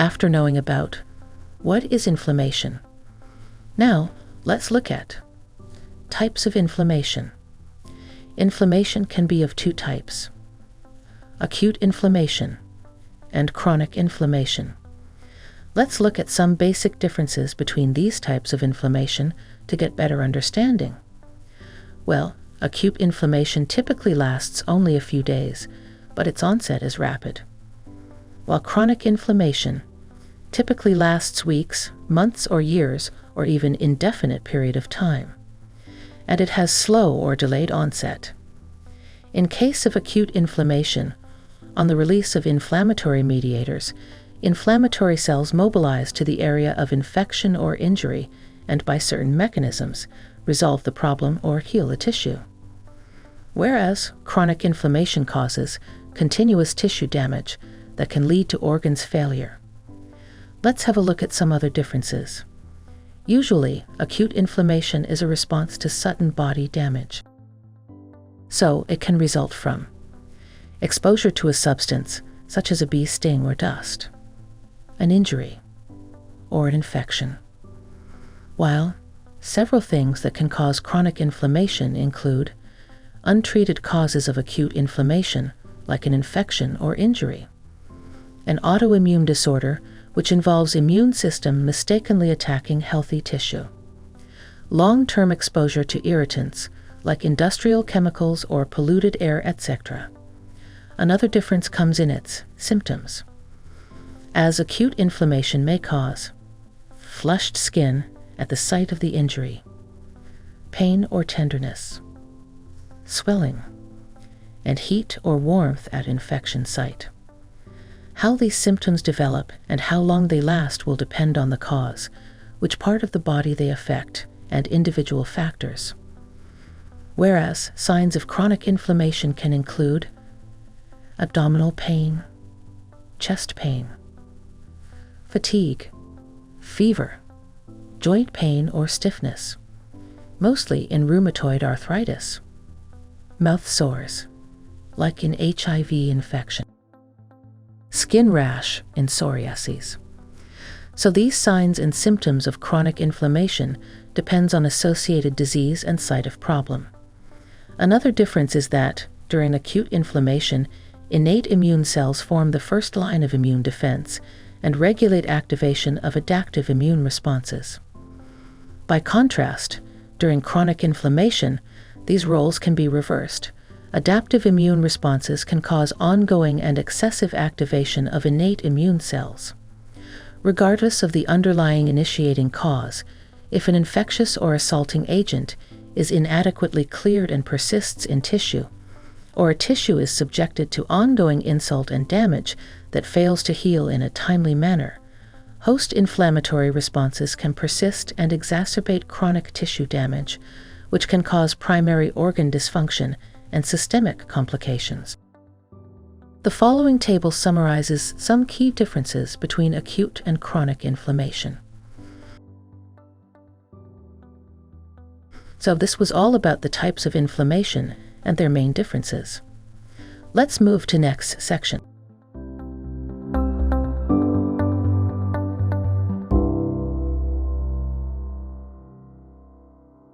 after knowing about what is inflammation. Now, let's look at types of inflammation. Inflammation can be of two types: acute inflammation and chronic inflammation. Let's look at some basic differences between these types of inflammation to get better understanding. Well, acute inflammation typically lasts only a few days, but its onset is rapid, while chronic inflammation typically lasts weeks, months, or years, or even indefinite period of time, and it has slow or delayed onset. In case of acute inflammation, on the release of inflammatory mediators, inflammatory cells mobilize to the area of infection or injury and by certain mechanisms resolve the problem or heal the tissue. Whereas chronic inflammation causes continuous tissue damage that can lead to organs failure. Let's have a look at some other differences. Usually, acute inflammation is a response to sudden body damage. So, it can result from exposure to a substance, such as a bee sting or dust, an injury, or an infection. While several things that can cause chronic inflammation include untreated causes of acute inflammation, like an infection or injury, an autoimmune disorder which involves immune system mistakenly attacking healthy tissue, long-term exposure to irritants, like industrial chemicals or polluted air, etc. Another difference comes in its symptoms, as acute inflammation may cause flushed skin at the site of the injury, pain or tenderness, swelling, and heat or warmth at infection site. How these symptoms develop and how long they last will depend on the cause, which part of the body they affect, and individual factors. Whereas signs of chronic inflammation can include abdominal pain, chest pain, fatigue, fever, joint pain or stiffness, mostly in rheumatoid arthritis, mouth sores, like in HIV infection, skin rash in psoriasis. So these signs and symptoms of chronic inflammation depends on associated disease and site of problem. Another difference is that, during acute inflammation, innate immune cells form the first line of immune defense and regulate activation of adaptive immune responses. By contrast, during chronic inflammation, these roles can be reversed. Adaptive immune responses can cause ongoing and excessive activation of innate immune cells. Regardless of the underlying initiating cause, if an infectious or assaulting agent is inadequately cleared and persists in tissue, or a tissue is subjected to ongoing insult and damage that fails to heal in a timely manner, host inflammatory responses can persist and exacerbate chronic tissue damage, which can cause primary organ dysfunction and systemic complications. The following table summarizes some key differences between acute and chronic inflammation. So this was all about the types of inflammation and their main differences. Let's move to next section.